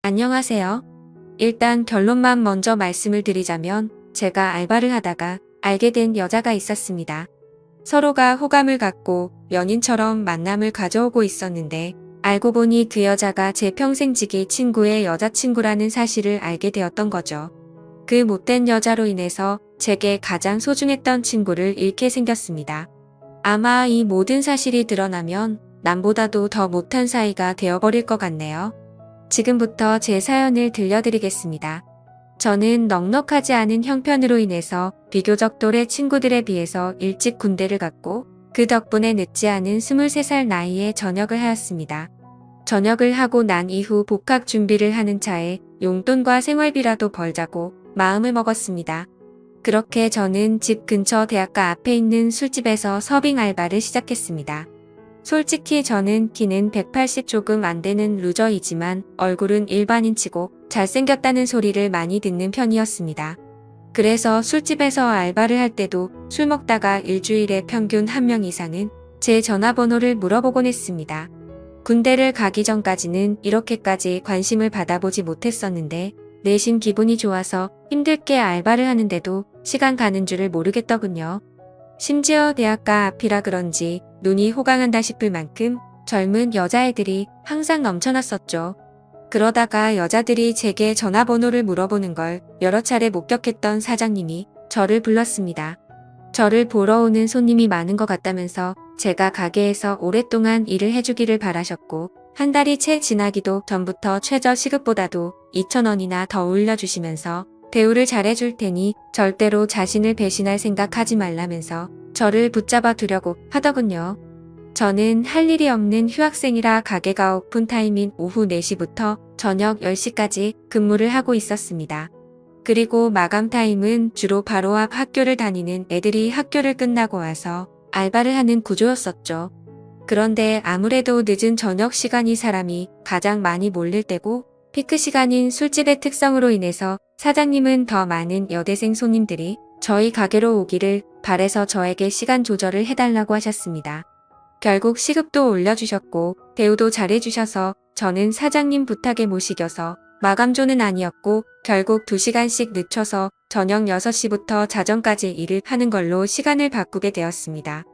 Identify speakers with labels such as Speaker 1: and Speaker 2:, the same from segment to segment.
Speaker 1: 안녕하세요. 일단 결론만 먼저 말씀을 드리자면 제가 알바를 하다가 알게 된 여자가 있었습니다. 서로가 호감을 갖고 연인처럼 만남을 가져오고 있었는데 알고 보니 그 여자가 제 평생지기 친구의 여자친구라는 사실을 알게 되었던 거죠. 그 못된 여자로 인해서 제게 가장 소중했던 친구를 잃게 생겼습니다. 아마 이 모든 사실이 드러나면 남보다도 더 못한 사이가 되어버릴 것 같네요. 지금부터 제 사연을 들려드리겠습니다. 저는 넉넉하지 않은 형편으로 인해서 비교적 또래 친구들에 비해서 일찍 군대를 갔고 그 덕분에 늦지 않은 23살 나이에 전역을 하였습니다. 전역을 하고 난 이후 복학 준비를 하는 차에 용돈과 생활비라도 벌자고 마음을 먹었습니다. 그렇게 저는 집 근처 대학가 앞에 있는 술집에서 서빙 알바를 시작했습니다. 솔직히 저는 키는 180 조금 안 되는 루저이지만 얼굴은 일반인치고 잘생겼다는 소리를 많이 듣는 편이었습니다. 그래서 술집에서 알바를 할 때도 술 먹다가 일주일에 평균 한 명 이상은 제 전화번호를 물어보곤 했습니다. 군대를 가기 전까지는 이렇게까지 관심을 받아보지 못했었는데 내심 기분이 좋아서 힘들게 알바를 하는데도 시간 가는 줄을 모르겠더군요. 심지어 대학가 앞이라 그런지 눈이 호강한다 싶을 만큼 젊은 여자애들이 항상 넘쳐났었죠. 그러다가 여자들이 제게 전화번호를 물어보는 걸 여러 차례 목격했던 사장님이 저를 불렀습니다. 저를 보러 오는 손님이 많은 것 같다면서 제가 가게에서 오랫동안 일을 해주기를 바라셨고 한 달이 채 지나기도 전부터 최저 시급보다도 2,000원이나 더 올려주시면서 대우를 잘해줄 테니 절대로 자신을 배신할 생각하지 말라면서 저를 붙잡아 두려고 하더군요. 저는 할 일이 없는 휴학생이라 가게가 오픈타임인 오후 4시부터 저녁 10시까지 근무를 하고 있었습니다. 그리고 마감 타임은 주로 바로 앞 학교를 다니는 애들이 학교를 끝나고 와서 알바를 하는 구조였었죠. 그런데 아무래도 늦은 저녁 시간이 사람이 가장 많이 몰릴 때고 피크 시간인 술집의 특성으로 인해서 사장님은 더 많은 여대생 손님들이 저희 가게로 오기를 바래서 저에게 시간 조절을 해달라고 하셨습니다. 결국 시급도 올려주셨고 대우도 잘해주셔서 저는 사장님 부탁에 못 이겨서 마감조는 아니었고 결국 2시간씩 늦춰서 저녁 6시부터 자정까지 일을 하는 걸로 시간을 바꾸게 되었습니다.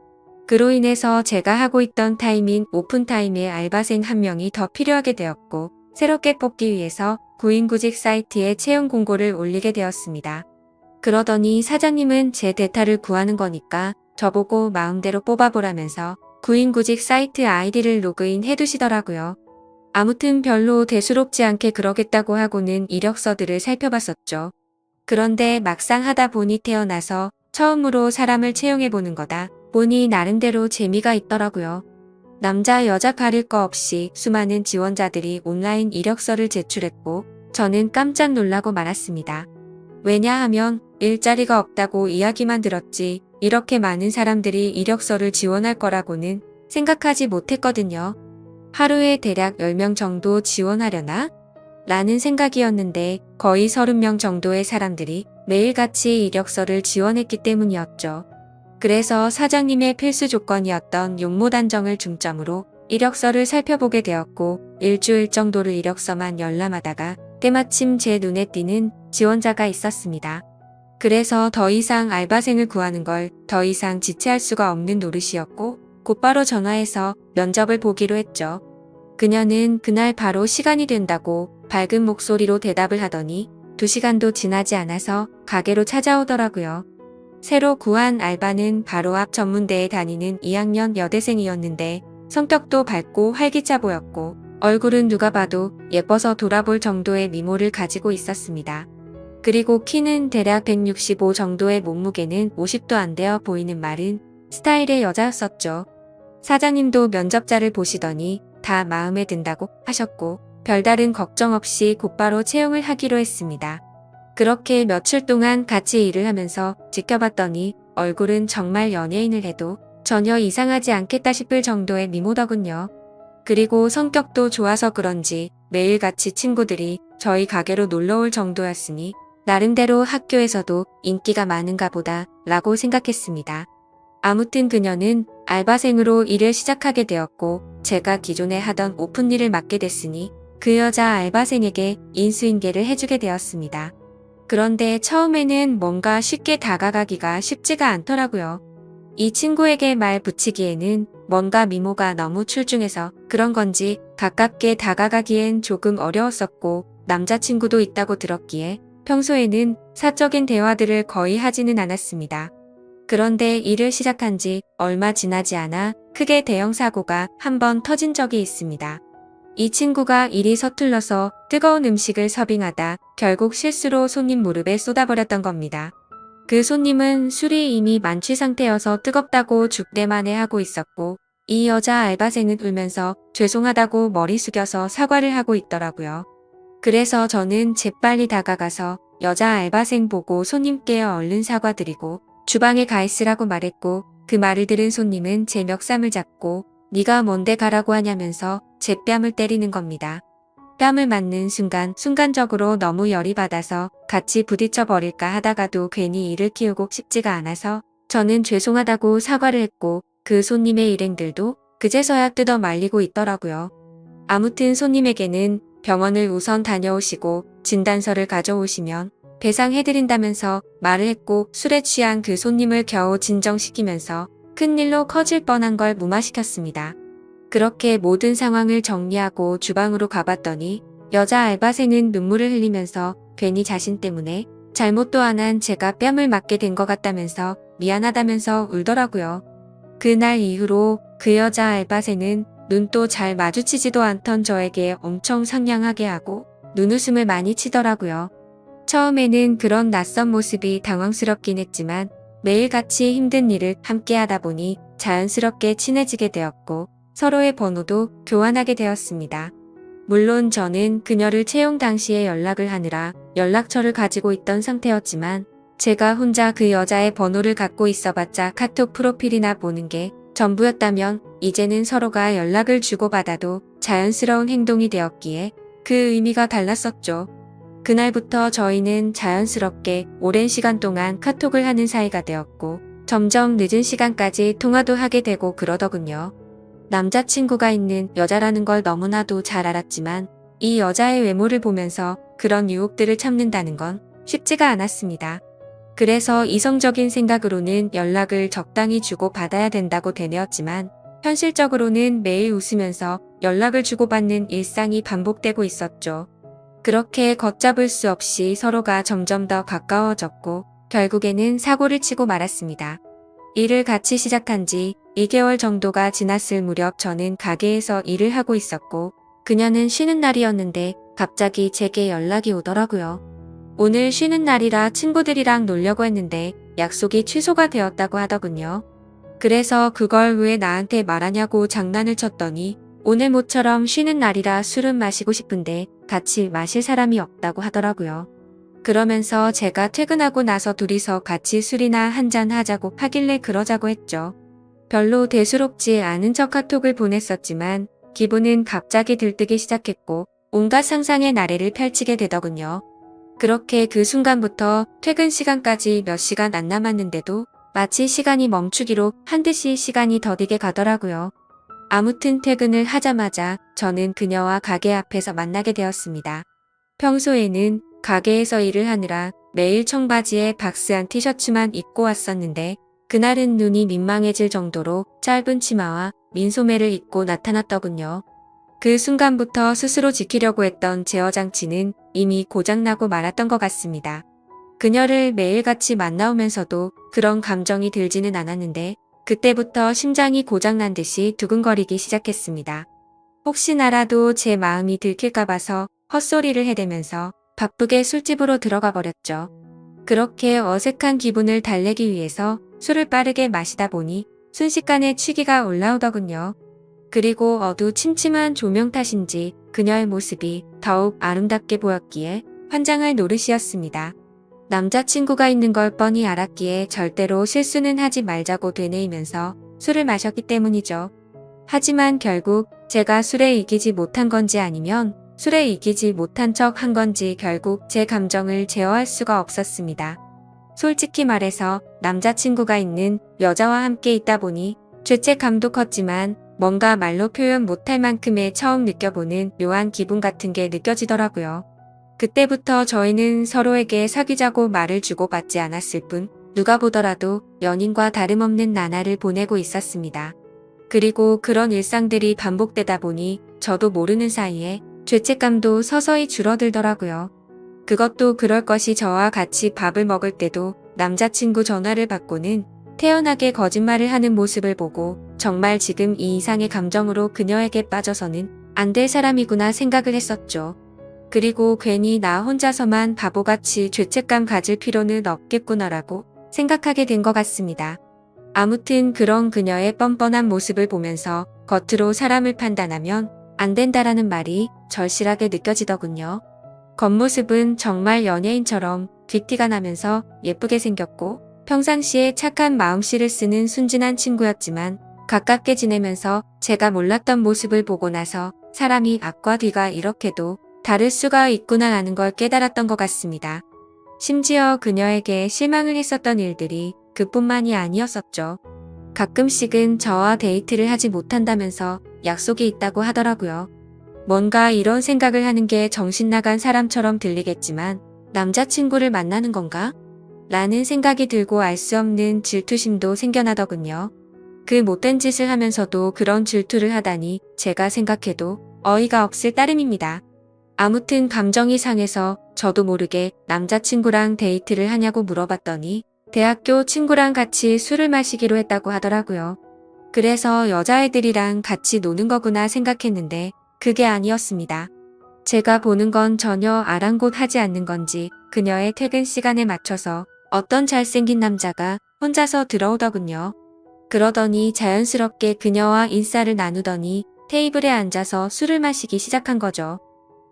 Speaker 1: 그로 인해서 제가 하고 있던 타임인 오픈타임에 알바생 한 명이 더 필요하게 되었고 새롭게 뽑기 위해서 구인구직 사이트에 채용 공고를 올리게 되었습니다. 그러더니 사장님은 제 대타를 구하는 거니까 저보고 마음대로 뽑아보라면서 구인구직 사이트 아이디를 로그인 해두시더라고요. 아무튼 별로 대수롭지 않게 그러겠다고 하고는 이력서들을 살펴봤었죠. 그런데 막상 하다 보니 태어나서 처음으로 사람을 채용해보는 거다 보니 나름대로 재미가 있더라고요. 남자 여자 가릴 거 없이 수많은 지원자들이 온라인 이력서를 제출했고 저는 깜짝 놀라고 말았습니다. 왜냐하면 일자리가 없다고 이야기만 들었지 이렇게 많은 사람들이 이력서를 지원할 거라고는 생각하지 못했거든요. 하루에 대략 10명 정도 지원하려나? 라는 생각이었는데 거의 30명 정도의 사람들이 매일같이 이력서를 지원했기 때문이었죠. 그래서 사장님의 필수 조건이었던 용모 단정을 중점으로 이력서를 살펴보게 되었고 일주일 정도를 이력서만 열람하다가 때마침 제 눈에 띄는 지원자가 있었습니다. 그래서 더 이상 알바생을 구하는 걸 더 이상 지체할 수가 없는 노릇이었고 곧바로 전화해서 면접을 보기로 했죠. 그녀는 그날 바로 시간이 된다고 밝은 목소리로 대답을 하더니 2시간도 지나지 않아서 가게로 찾아오더라고요. 새로 구한 알바는 바로 앞 전문대에 다니는 2학년 여대생이었는데 성격도 밝고 활기차 보였고 얼굴은 누가 봐도 예뻐서 돌아볼 정도의 미모를 가지고 있었습니다. 그리고 키는 대략 165 정도의 몸무게는 50도 안 되어 보이는 마른 스타일의 여자였었죠. 사장님도 면접자를 보시더니 다 마음에 든다고 하셨고 별다른 걱정 없이 곧바로 채용을 하기로 했습니다. 그렇게 며칠 동안 같이 일을 하면서 지켜봤더니 얼굴은 정말 연예인을 해도 전혀 이상하지 않겠다 싶을 정도의 미모더군요. 그리고 성격도 좋아서 그런지 매일같이 친구들이 저희 가게로 놀러올 정도였으니 나름대로 학교에서도 인기가 많은가 보다 라고 생각했습니다. 아무튼 그녀는 알바생으로 일을 시작하게 되었고 제가 기존에 하던 오픈 일을 맡게 됐으니 그 여자 알바생에게 인수인계를 해주게 되었습니다. 그런데 처음에는 뭔가 쉽게 다가가기가 쉽지가 않더라고요. 이 친구에게 말 붙이기에는 뭔가 미모가 너무 출중해서 그런 건지 가깝게 다가가기엔 조금 어려웠었고, 남자친구도 있다고 들었기에 평소에는 사적인 대화들을 거의 하지는 않았습니다. 그런데 일을 시작한 지 얼마 지나지 않아 크게 대형 사고가 한 번 터진 적이 있습니다. 이 친구가 일이 서툴러서 뜨거운 음식을 서빙하다 결국 실수로 손님 무릎에 쏟아버렸던 겁니다. 그 손님은 술이 이미 만취 상태여서 뜨겁다고 죽대만해 하고 있었고, 이 여자 알바생은 울면서 죄송하다고 머리 숙여서 사과를 하고 있더라고요. 그래서 저는 재빨리 다가가서 여자 알바생 보고 손님께 얼른 사과드리고 주방에 가 있으라고 말했고, 그 말을 들은 손님은 제 멱살을 잡고 네가 뭔데 가라고 하냐면서 제 뺨을 때리는 겁니다. 뺨을 맞는 순간적으로 너무 열이 받아서 같이 부딪혀 버릴까 하다가도 괜히 일을 키우고 싶지가 않아서 저는 죄송하다고 사과를 했고, 그 손님의 일행들도 그제서야 뜯어 말리고 있더라고요. 아무튼 손님에게는 병원을 우선 다녀오시고 진단서를 가져오시면 배상해드린다면서 말을 했고, 술에 취한 그 손님을 겨우 진정시키면서 큰일로 커질 뻔한 걸 무마시켰습니다. 그렇게 모든 상황을 정리하고 주방으로 가봤더니 여자 알바생은 눈물을 흘리면서 괜히 자신 때문에 잘못도 안 한 제가 뺨을 맞게 된 것 같다면서 미안하다면서 울더라고요. 그날 이후로 그 여자 알바생은 눈도 잘 마주치지도 않던 저에게 엄청 상냥하게 하고 눈웃음을 많이 치더라고요. 처음에는 그런 낯선 모습이 당황스럽긴 했지만 매일 같이 힘든 일을 함께 하다 보니 자연스럽게 친해지게 되었고, 서로의 번호도 교환하게 되었습니다. 물론 저는 그녀를 채용 당시에 연락을 하느라 연락처를 가지고 있던 상태였지만, 제가 혼자 그 여자의 번호를 갖고 있어봤자 카톡 프로필이나 보는 게 전부였다면 이제는 서로가 연락을 주고받아도 자연스러운 행동이 되었기에 그 의미가 달랐었죠. 그날부터 저희는 자연스럽게 오랜 시간 동안 카톡을 하는 사이가 되었고, 점점 늦은 시간까지 통화도 하게 되고 그러더군요. 남자친구가 있는 여자라는 걸 너무나도 잘 알았지만 이 여자의 외모를 보면서 그런 유혹들을 참는다는 건 쉽지가 않았습니다. 그래서 이성적인 생각으로는 연락을 적당히 주고 받아야 된다고 되뇌었지만, 현실적으로는 매일 웃으면서 연락을 주고받는 일상이 반복되고 있었죠. 그렇게 걷잡을 수 없이 서로가 점점 더 가까워졌고 결국에는 사고를 치고 말았습니다. 일을 같이 시작한 지 2개월 정도가 지났을 무렵 저는 가게에서 일을 하고 있었고, 그녀는 쉬는 날이었는데 갑자기 제게 연락이 오더라고요. 오늘 쉬는 날이라 친구들이랑 놀려고 했는데 약속이 취소가 되었다고 하더군요. 그래서 그걸 왜 나한테 말하냐고 장난을 쳤더니 오늘 모처럼 쉬는 날이라 술은 마시고 싶은데 같이 마실 사람이 없다고 하더라고요. 그러면서 제가 퇴근하고 나서 둘이서 같이 술이나 한잔 하자고 하길래 그러자고 했죠. 별로 대수롭지 않은 척 카톡을 보냈었지만 기분은 갑자기 들뜨기 시작했고 온갖 상상의 나래를 펼치게 되더군요. 그렇게 그 순간부터 퇴근 시간까지 몇 시간 안 남았는데도 마치 시간이 멈추기로 한 듯이 시간이 더디게 가더라고요. 아무튼 퇴근을 하자마자 저는 그녀와 가게 앞에서 만나게 되었습니다. 평소에는 가게에서 일을 하느라 매일 청바지에 박스한 티셔츠만 입고 왔었는데, 그날은 눈이 민망해질 정도로 짧은 치마와 민소매를 입고 나타났더군요. 그 순간부터 스스로 지키려고 했던 제어 장치는 이미 고장나고 말았던 것 같습니다. 그녀를 매일같이 만나오면서도 그런 감정이 들지는 않았는데, 그때부터 심장이 고장난 듯이 두근거리기 시작했습니다. 혹시나라도 제 마음이 들킬까 봐서 헛소리를 해대면서 바쁘게 술집으로 들어가 버렸죠. 그렇게 어색한 기분을 달래기 위해서 술을 빠르게 마시다 보니 순식간에 취기가 올라오더군요. 그리고 어두침침한 조명 탓인지 그녀의 모습이 더욱 아름답게 보였기에 환장할 노릇이었습니다. 남자친구가 있는 걸 뻔히 알았기에 절대로 실수는 하지 말자고 되뇌이면서 술을 마셨기 때문이죠. 하지만 결국 제가 술에 이기지 못한 건지 아니면 술에 이기지 못한 척 한 건지 결국 제 감정을 제어할 수가 없었습니다. 솔직히 말해서 남자친구가 있는 여자와 함께 있다 보니 죄책감도 컸지만 뭔가 말로 표현 못할 만큼의 처음 느껴보는 묘한 기분 같은 게 느껴지더라고요. 그때부터 저희는 서로에게 사귀자고 말을 주고받지 않았을 뿐 누가 보더라도 연인과 다름없는 나날을 보내고 있었습니다. 그리고 그런 일상들이 반복되다 보니 저도 모르는 사이에 죄책감도 서서히 줄어들더라고요. 그것도 그럴 것이 저와 같이 밥을 먹을 때도 남자친구 전화를 받고는 태연하게 거짓말을 하는 모습을 보고 정말 지금 이 이상의 감정으로 그녀에게 빠져서는 안 될 사람이구나 생각을 했었죠. 그리고 괜히 나 혼자서만 바보같이 죄책감 가질 필요는 없겠구나라고 생각하게 된 것 같습니다. 아무튼 그런 그녀의 뻔뻔한 모습을 보면서 겉으로 사람을 판단하면 안 된다라는 말이 절실하게 느껴지더군요. 겉모습은 정말 연예인처럼 귀티가 나면서 예쁘게 생겼고 평상시에 착한 마음씨를 쓰는 순진한 친구였지만 가깝게 지내면서 제가 몰랐던 모습을 보고 나서 사람이 앞과 뒤가 이렇게도 다를 수가 있구나라는 걸 깨달았던 것 같습니다. 심지어 그녀에게 실망을 했었던 일들이 그뿐만이 아니었었죠. 가끔씩은 저와 데이트를 하지 못한다면서 약속이 있다고 하더라고요. 뭔가 이런 생각을 하는 게 정신 나간 사람처럼 들리겠지만 남자친구를 만나는 건가? 라는 생각이 들고 알 수 없는 질투심도 생겨나더군요. 그 못된 짓을 하면서도 그런 질투를 하다니 제가 생각해도 어이가 없을 따름입니다. 아무튼 감정이 상해서 저도 모르게 남자친구랑 데이트를 하냐고 물어봤더니 대학교 친구랑 같이 술을 마시기로 했다고 하더라고요. 그래서 여자애들이랑 같이 노는 거구나 생각했는데 그게 아니었습니다. 제가 보는 건 전혀 아랑곳하지 않는 건지 그녀의 퇴근 시간에 맞춰서 어떤 잘생긴 남자가 혼자서 들어오더군요. 그러더니 자연스럽게 그녀와 인사를 나누더니 테이블에 앉아서 술을 마시기 시작한 거죠.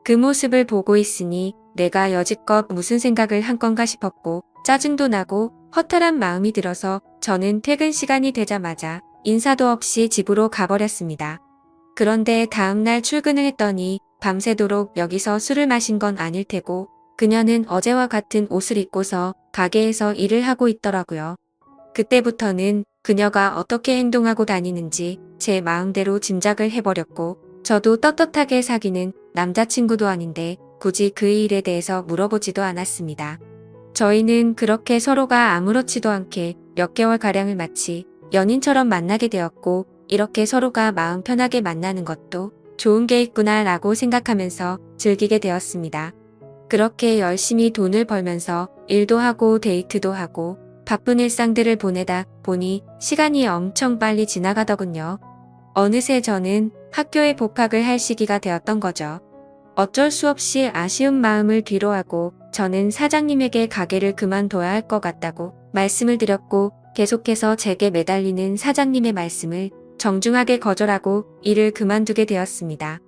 Speaker 1: 그 모습을 보고 있으니 내가 여지껏 무슨 생각을 한 건가 싶었고 짜증도 나고 허탈한 마음이 들어서 저는 퇴근 시간이 되자마자 인사도 없이 집으로 가버렸습니다. 그런데 다음날 출근을 했더니 밤새도록 여기서 술을 마신 건 아닐 테고 그녀는 어제와 같은 옷을 입고서 가게에서 일을 하고 있더라고요. 그때부터는 그녀가 어떻게 행동하고 다니는지 제 마음대로 짐작을 해버렸고 저도 떳떳하게 사귀는 남자친구도 아닌데 굳이 그 일에 대해서 물어보지도 않았습니다. 저희는 그렇게 서로가 아무렇지도 않게 몇 개월가량을 마치 연인처럼 만나게 되었고 이렇게 서로가 마음 편하게 만나는 것도 좋은 게 있구나 라고 생각하면서 즐기게 되었습니다. 그렇게 열심히 돈을 벌면서 일도 하고 데이트도 하고 바쁜 일상들을 보내다 보니 시간이 엄청 빨리 지나가더군요. 어느새 저는 학교에 복학을 할 시기가 되었던 거죠. 어쩔 수 없이 아쉬운 마음을 뒤로하고 저는 사장님에게 가게를 그만둬야 할 것 같다고 말씀을 드렸고 계속해서 제게 매달리는 사장님의 말씀을 정중하게 거절하고 일을 그만두게 되었습니다.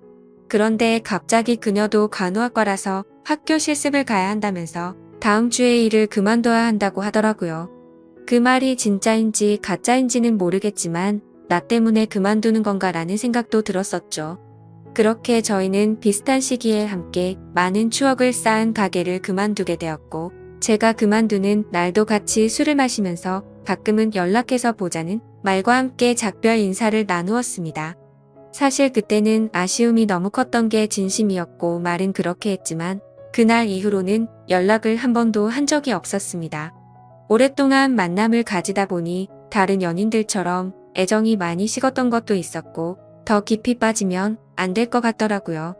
Speaker 1: 그런데 갑자기 그녀도 간호학과라서 학교 실습을 가야 한다면서 다음 주에 일을 그만둬야 한다고 하더라고요. 그 말이 진짜인지 가짜인지는 모르겠지만 나 때문에 그만두는 건가라는 생각도 들었었죠. 그렇게 저희는 비슷한 시기에 함께 많은 추억을 쌓은 가게를 그만두게 되었고 제가 그만두는 날도 같이 술을 마시면서 가끔은 연락해서 보자는 말과 함께 작별 인사를 나누었습니다. 사실 그때는 아쉬움이 너무 컸던 게 진심이었고 말은 그렇게 했지만 그날 이후로는 연락을 한 번도 한 적이 없었습니다. 오랫동안 만남을 가지다 보니 다른 연인들처럼 애정이 많이 식었던 것도 있었고 더 깊이 빠지면 안 될 것 같더라고요.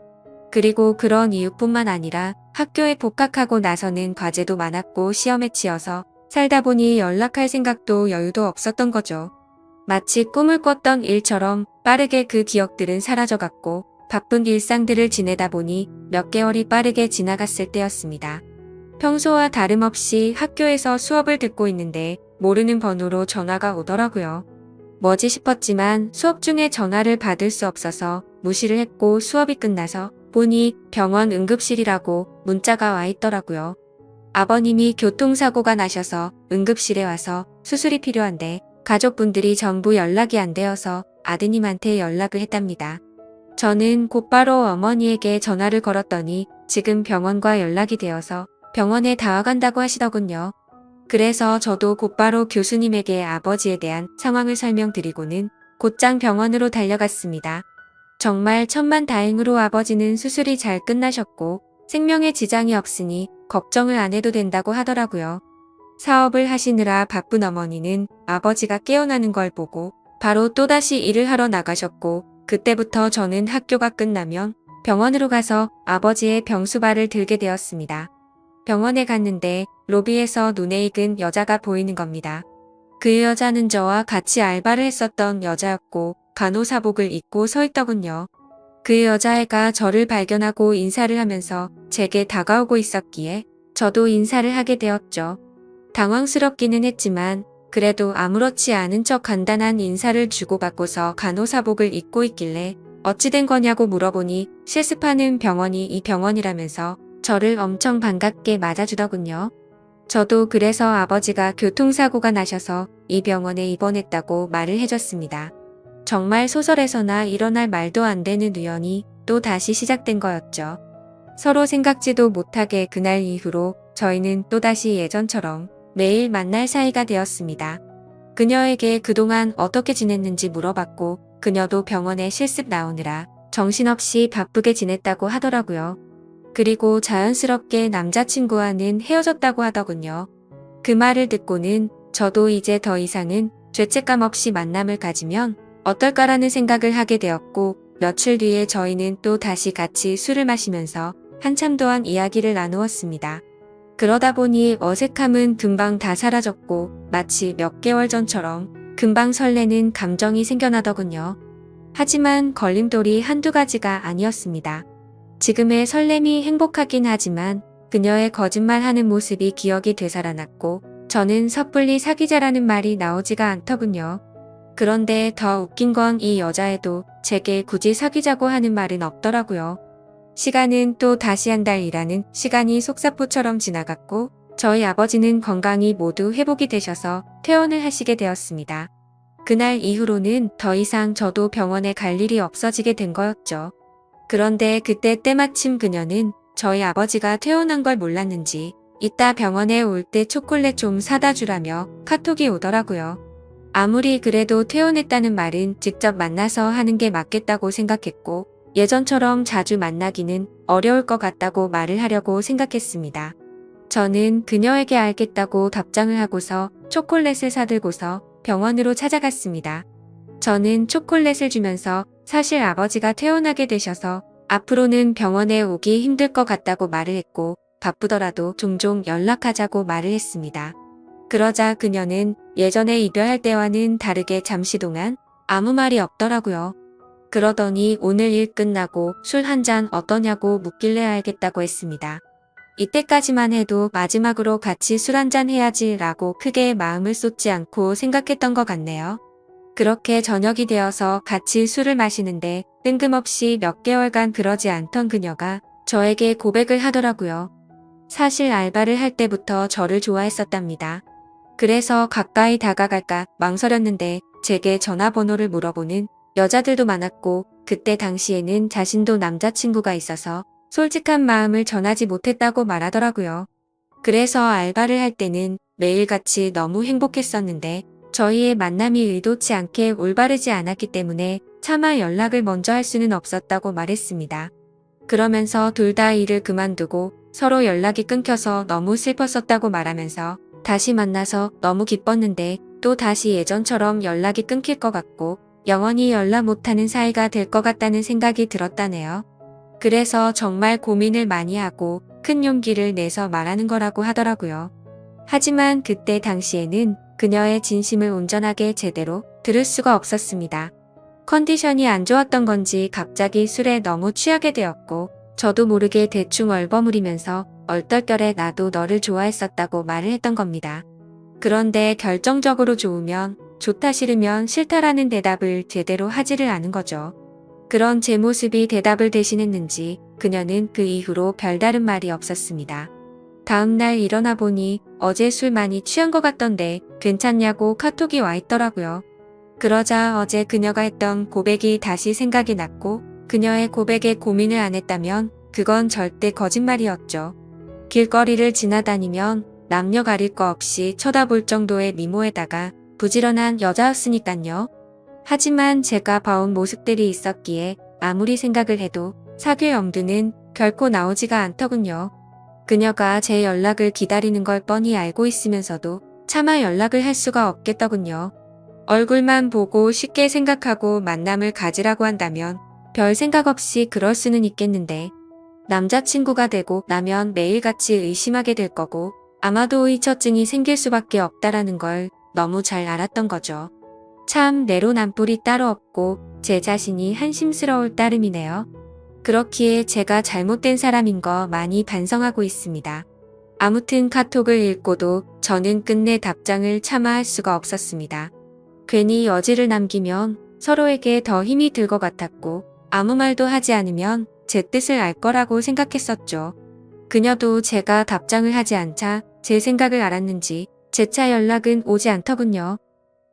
Speaker 1: 그리고 그런 이유뿐만 아니라 학교에 복학하고 나서는 과제도 많았고 시험에 치여서 살다 보니 연락할 생각도 여유도 없었던 거죠. 마치 꿈을 꿨던 일처럼 빠르게 그 기억들은 사라져갔고 바쁜 일상들을 지내다 보니 몇 개월이 빠르게 지나갔을 때였습니다. 평소와 다름없이 학교에서 수업을 듣고 있는데 모르는 번호로 전화가 오더라고요. 뭐지 싶었지만 수업 중에 전화를 받을 수 없어서 무시를 했고 수업이 끝나서 보니 병원 응급실이라고 문자가 와 있더라고요. 아버님이 교통사고가 나셔서 응급실에 와서 수술이 필요한데 가족분들이 전부 연락이 안 되어서 아드님한테 연락을 했답니다. 저는 곧바로 어머니에게 전화를 걸었더니 지금 병원과 연락이 되어서 병원에 다와간다고 하시더군요. 그래서 저도 곧바로 교수님에게 아버지에 대한 상황을 설명드리고는 곧장 병원으로 달려갔습니다. 정말 천만다행으로 아버지는 수술이 잘 끝나셨고 생명에 지장이 없으니 걱정을 안 해도 된다고 하더라고요. 사업을 하시느라 바쁜 어머니는 아버지가 깨어나는 걸 보고 바로 또다시 일을 하러 나가셨고 그때부터 저는 학교가 끝나면 병원으로 가서 아버지의 병수발을 들게 되었습니다. 병원에 갔는데 로비에서 눈에 익은 여자가 보이는 겁니다. 그 여자는 저와 같이 알바를 했었던 여자였고 간호사복을 입고 서 있더군요. 그 여자애가 저를 발견하고 인사를 하면서 제게 다가오고 있었기에 저도 인사를 하게 되었죠. 당황스럽기는 했지만 그래도 아무렇지 않은 척 간단한 인사를 주고받고서 간호사복을 입고 있길래 어찌 된 거냐고 물어보니 실습하는 병원이 이 병원이라면서 저를 엄청 반갑게 맞아주더군요. 저도 그래서 아버지가 교통사고가 나셔서 이 병원에 입원했다고 말을 해줬습니다. 정말 소설에서나 일어날 말도 안 되는 우연이 또 다시 시작된 거였죠. 서로 생각지도 못하게 그날 이후로 저희는 또다시 예전처럼 매일 만날 사이가 되었습니다. 그녀에게 그동안 어떻게 지냈는지 물어봤고 그녀도 병원에 실습 나오느라 정신없이 바쁘게 지냈다고 하더라고요. 그리고 자연스럽게 남자친구와는 헤어졌다고 하더군요. 그 말을 듣고는 저도 이제 더 이상은 죄책감 없이 만남을 가지면 어떨까라는 생각을 하게 되었고 며칠 뒤에 저희는 또 다시 같이 술을 마시면서 한참 동안 이야기를 나누었습니다. 그러다 보니 어색함은 금방 다 사라졌고 마치 몇 개월 전처럼 금방 설레는 감정이 생겨나더군요. 하지만 걸림돌이 한두 가지가 아니었습니다. 지금의 설렘이 행복하긴 하지만 그녀의 거짓말하는 모습이 기억이 되살아났고 저는 섣불리 사귀자라는 말이 나오지가 않더군요. 그런데 더 웃긴 건 이 여자애도 제게 굳이 사귀자고 하는 말은 없더라고요. 시간은 또 다시 한 달 일하는 시간이 속사포처럼 지나갔고 저희 아버지는 건강이 모두 회복이 되셔서 퇴원을 하시게 되었습니다. 그날 이후로는 더 이상 저도 병원에 갈 일이 없어지게 된 거였죠. 그런데 그때 때마침 그녀는 저희 아버지가 퇴원한 걸 몰랐는지 이따 병원에 올 때 초콜릿 좀 사다 주라며 카톡이 오더라고요. 아무리 그래도 퇴원했다는 말은 직접 만나서 하는 게 맞겠다고 생각했고 예전처럼 자주 만나기는 어려울 것 같다고 말을 하려고 생각했습니다. 저는 그녀에게 알겠다고 답장을 하고서 초콜릿을 사들고서 병원으로 찾아갔습니다. 저는 초콜릿을 주면서 사실 아버지가 퇴원하게 되셔서 앞으로는 병원에 오기 힘들 것 같다고 말을 했고 바쁘더라도 종종 연락하자고 말을 했습니다. 그러자 그녀는 예전에 이별할 때와는 다르게 잠시 동안 아무 말이 없더라고요. 그러더니 오늘 일 끝나고 술 한 잔 어떠냐고 묻길래 알겠다고 했습니다. 이때까지만 해도 마지막으로 같이 술 한 잔 해야지 라고 크게 마음을 쏟지 않고 생각했던 것 같네요. 그렇게 저녁이 되어서 같이 술을 마시는데 뜬금없이 몇 개월간 그러지 않던 그녀가 저에게 고백을 하더라고요. 사실 알바를 할 때부터 저를 좋아했었답니다. 그래서 가까이 다가갈까 망설였는데 제게 전화번호를 물어보는 여자들도 많았고 그때 당시에는 자신도 남자친구가 있어서 솔직한 마음을 전하지 못했다고 말하더라고요. 그래서 알바를 할 때는 매일같이 너무 행복했었는데 저희의 만남이 의도치 않게 올바르지 않았기 때문에 차마 연락을 먼저 할 수는 없었다고 말했습니다. 그러면서 둘 다 일을 그만두고 서로 연락이 끊겨서 너무 슬펐었다고 말하면서 다시 만나서 너무 기뻤는데 또 다시 예전처럼 연락이 끊길 것 같고 영원히 연락 못하는 사이가 될 것 같다는 생각이 들었다네요. 그래서 정말 고민을 많이 하고 큰 용기를 내서 말하는 거라고 하더라고요. 하지만 그때 당시에는 그녀의 진심을 온전하게 제대로 들을 수가 없었습니다. 컨디션이 안 좋았던 건지 갑자기 술에 너무 취하게 되었고 저도 모르게 대충 얼버무리면서 얼떨결에 나도 너를 좋아했었다고 말을 했던 겁니다. 그런데 결정적으로 좋으면 좋다 싫으면 싫다라는 대답을 제대로 하지를 않은 거죠. 그런 제 모습이 대답을 대신했는지 그녀는 그 이후로 별다른 말이 없었습니다. 다음날 일어나 보니 어제 술 많이 취한 것 같던데 괜찮냐고 카톡이 와 있더라고요. 그러자 어제 그녀가 했던 고백이 다시 생각이 났고 그녀의 고백에 고민을 안 했다면 그건 절대 거짓말이었죠. 길거리를 지나다니면 남녀 가릴 거 없이 쳐다볼 정도의 미모에다가 부지런한 여자였으니깐요. 하지만 제가 봐온 모습들이 있었기에 아무리 생각을 해도 사귈 엄두는 결코 나오지가 않더군요. 그녀가 제 연락을 기다리는 걸 뻔히 알고 있으면서도 차마 연락을 할 수가 없겠더군요. 얼굴만 보고 쉽게 생각하고 만남을 가지라고 한다면 별 생각 없이 그럴 수는 있겠는데 남자친구가 되고 나면 매일같이 의심하게 될 거고 아마도 의처증이 생길 수밖에 없다라는 걸 너무 잘 알았던 거죠. 참 내로남불이 따로 없고 제 자신이 한심스러울 따름이네요. 그렇기에 제가 잘못된 사람인 거 많이 반성하고 있습니다. 아무튼 카톡을 읽고도 저는 끝내 답장을 차마 할 수가 없었습니다. 괜히 여지를 남기면 서로에게 더 힘이 들 것 같았고 아무 말도 하지 않으면 제 뜻을 알 거라고 생각했었죠. 그녀도 제가 답장을 하지 않자 제 생각을 알았는지 재차 연락은 오지 않더군요.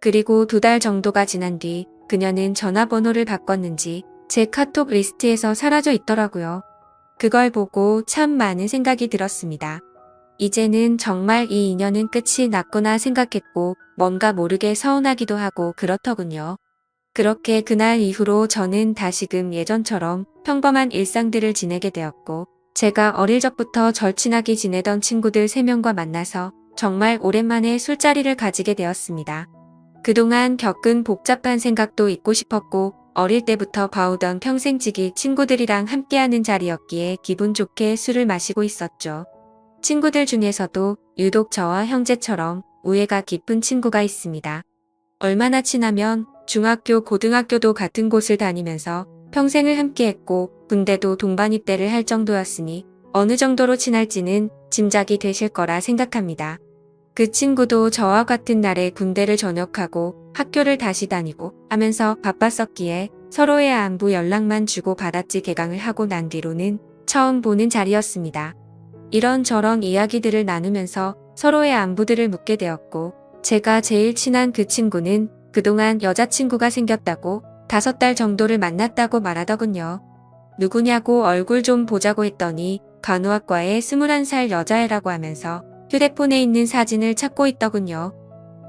Speaker 1: 그리고 2달 정도가 지난 뒤 그녀는 전화번호를 바꿨는지 제 카톡 리스트에서 사라져 있더라고요. 그걸 보고 참 많은 생각이 들었습니다. 이제는 정말 이 인연은 끝이 났구나 생각했고 뭔가 모르게 서운하기도 하고 그렇더군요. 그렇게 그날 이후로 저는 다시금 예전처럼 평범한 일상들을 지내게 되었고 제가 어릴 적부터 절친하게 지내던 친구들 3명과 만나서 정말 오랜만에 술자리를 가지게 되었습니다. 그동안 겪은 복잡한 생각도 잊고 싶었고 어릴 때부터 봐오던 평생지기 친구들이랑 함께하는 자리였기에 기분 좋게 술을 마시고 있었죠. 친구들 중에서도 유독 저와 형제처럼 우애가 깊은 친구가 있습니다. 얼마나 친하면 중학교, 고등학교도 같은 곳을 다니면서 평생을 함께했고 군대도 동반 입대를 할 정도였으니 어느 정도로 친할지는 짐작이 되실 거라 생각합니다. 그 친구도 저와 같은 날에 군대를 전역하고 학교를 다시 다니고 하면서 바빴었기에 서로의 안부 연락만 주고 받았지 개강을 하고 난 뒤로는 처음 보는 자리였습니다. 이런저런 이야기들을 나누면서 서로의 안부들을 묻게 되었고 제가 제일 친한 그 친구는 그동안 여자친구가 생겼다고 5달 정도를 만났다고 말하더군요. 누구냐고 얼굴 좀 보자고 했더니 간호학과의 21살 여자애라고 하면서 휴대폰에 있는 사진을 찾고 있더군요.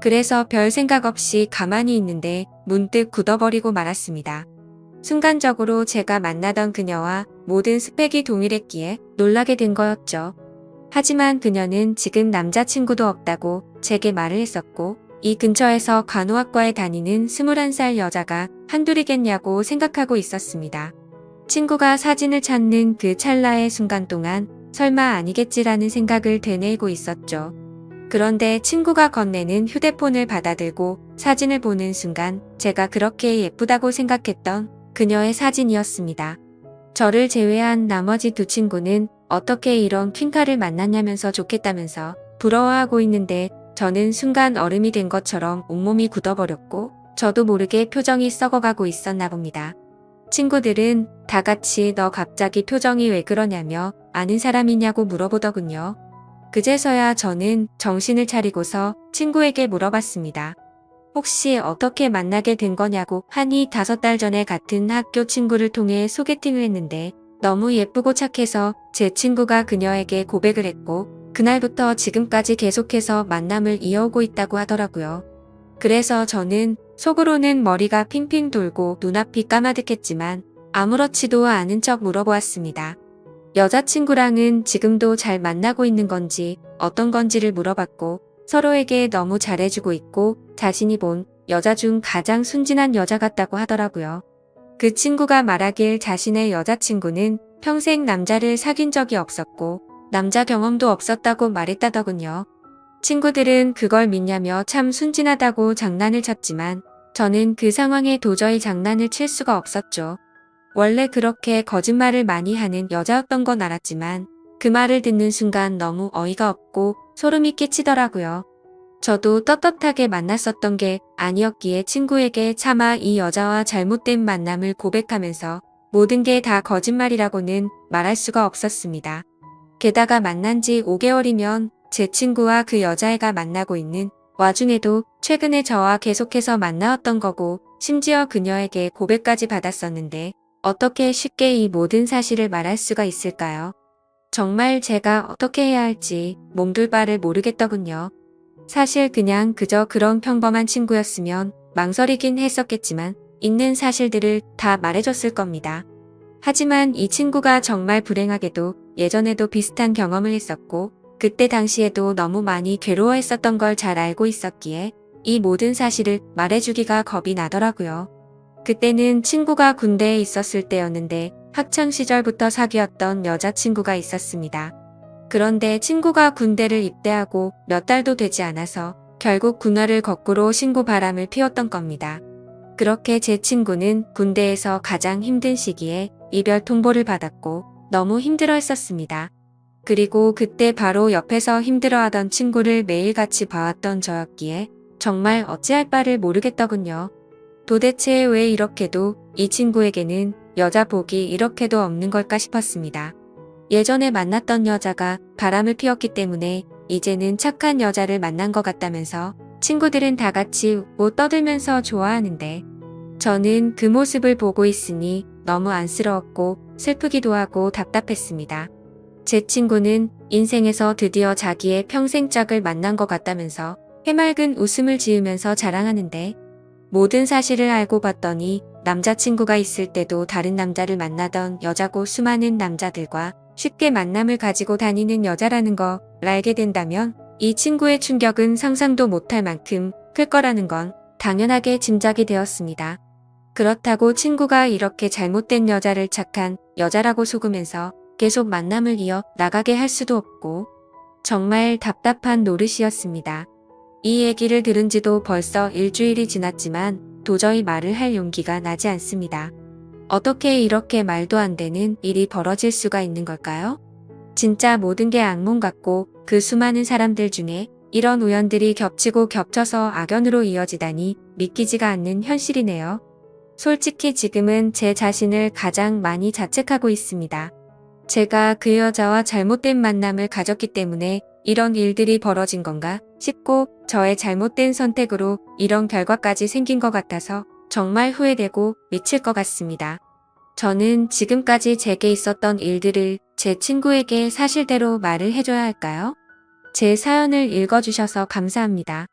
Speaker 1: 그래서 별 생각 없이 가만히 있는데 문득 굳어버리고 말았습니다. 순간적으로 제가 만나던 그녀와 모든 스펙이 동일했기에 놀라게 된 거였죠. 하지만 그녀는 지금 남자친구도 없다고 제게 말을 했었고 이 근처에서 간호학과에 다니는 21살 여자가 한둘이겠냐고 생각하고 있었습니다. 친구가 사진을 찾는 그 찰나의 순간 동안 설마 아니겠지라는 생각을 되뇌이고 있었죠. 그런데 친구가 건네는 휴대폰을 받아들고 사진을 보는 순간 제가 그렇게 예쁘다고 생각했던 그녀의 사진이었습니다. 저를 제외한 나머지 2 친구는 어떻게 이런 퀸카를 만났냐면서 좋겠다면서 부러워하고 있는데 저는 순간 얼음이 된 것처럼 온몸이 굳어버렸고 저도 모르게 표정이 썩어가고 있었나 봅니다. 친구들은 다 같이 너 갑자기 표정이 왜 그러냐며 아는 사람이냐고 물어보더군요. 그제서야 저는 정신을 차리고서 친구에게 물어봤습니다. 혹시 어떻게 만나게 된 거냐고 하니 5달 전에 같은 학교 친구를 통해 소개팅을 했는데 너무 예쁘고 착해서 제 친구가 그녀에게 고백을 했고 그날부터 지금까지 계속해서 만남을 이어오고 있다고 하더라고요. 그래서 저는 속으로는 머리가 핑핑 돌고 눈앞이 까마득했지만 아무렇지도 않은 척 물어보았습니다. 여자친구랑은 지금도 잘 만나고 있는 건지 어떤 건지를 물어봤고 서로에게 너무 잘해주고 있고 자신이 본 여자 중 가장 순진한 여자 같다고 하더라고요. 그 친구가 말하길 자신의 여자친구는 평생 남자를 사귄 적이 없었고 남자 경험도 없었다고 말했다더군요. 친구들은 그걸 믿냐며 참 순진하다고 장난을 쳤지만 저는 그 상황에 도저히 장난을 칠 수가 없었죠. 원래 그렇게 거짓말을 많이 하는 여자였던 건 알았지만 그 말을 듣는 순간 너무 어이가 없고 소름이 끼치더라고요. 저도 떳떳하게 만났었던 게 아니었기에 친구에게 차마 이 여자와 잘못된 만남을 고백하면서 모든 게 다 거짓말이라고는 말할 수가 없었습니다. 게다가 만난 지 5개월이면 제 친구와 그 여자애가 만나고 있는 와중에도 최근에 저와 계속해서 만나왔던 거고 심지어 그녀에게 고백까지 받았었는데 어떻게 쉽게 이 모든 사실을 말할 수가 있을까요? 정말 제가 어떻게 해야 할지 몸둘 바를 모르겠더군요. 사실 그냥 그저 그런 평범한 친구였으면 망설이긴 했었겠지만 있는 사실들을 다 말해줬을 겁니다. 하지만 이 친구가 정말 불행하게도 예전에도 비슷한 경험을 했었고 그때 당시에도 너무 많이 괴로워했었던 걸 잘 알고 있었기에 이 모든 사실을 말해주기가 겁이 나더라고요. 그때는 친구가 군대에 있었을 때였는데 학창 시절부터 사귀었던 여자친구가 있었습니다. 그런데 친구가 군대를 입대하고 몇 달도 되지 않아서 결국 군화를 거꾸로 신고 바람을 피웠던 겁니다. 그렇게 제 친구는 군대에서 가장 힘든 시기에 이별 통보를 받았고 너무 힘들어 했었습니다. 그리고 그때 바로 옆에서 힘들어하던 친구를 매일같이 봐왔던 저였기에 정말 어찌할 바를 모르겠더군요. 도대체 왜 이렇게도 이 친구에게는 여자 복이 이렇게도 없는 걸까 싶었습니다. 예전에 만났던 여자가 바람을 피웠기 때문에 이제는 착한 여자를 만난 것 같다면서 친구들은 다 같이 웃고 떠들면서 좋아하는데 저는 그 모습을 보고 있으니 너무 안쓰러웠고 슬프기도 하고 답답했습니다. 제 친구는 인생에서 드디어 자기의 평생 짝을 만난 것 같다면서 해맑은 웃음을 지으면서 자랑하는데 모든 사실을 알고 봤더니 남자친구가 있을 때도 다른 남자를 만나던 여자고 수많은 남자들과 쉽게 만남을 가지고 다니는 여자라는 걸 알게 된다면 이 친구의 충격은 상상도 못할 만큼 클 거라는 건 당연하게 짐작이 되었습니다. 그렇다고 친구가 이렇게 잘못된 여자를 착한 여자라고 속으면서 계속 만남을 이어 나가게 할 수도 없고 정말 답답한 노릇이었습니다. 이 얘기를 들은 지도 벌써 일주일이 지났지만 도저히 말을 할 용기가 나지 않습니다. 어떻게 이렇게 말도 안 되는 일이 벌어질 수가 있는 걸까요? 진짜 모든 게 악몽 같고 그 수많은 사람들 중에 이런 우연들이 겹치고 겹쳐서 악연으로 이어지다니 믿기지가 않는 현실이네요. 솔직히 지금은 제 자신을 가장 많이 자책하고 있습니다. 제가 그 여자와 잘못된 만남을 가졌기 때문에 이런 일들이 벌어진 건가 싶고 저의 잘못된 선택으로 이런 결과까지 생긴 것 같아서 정말 후회되고 미칠 것 같습니다. 저는 지금까지 제게 있었던 일들을 제 친구에게 사실대로 말을 해줘야 할까요? 제 사연을 읽어주셔서 감사합니다.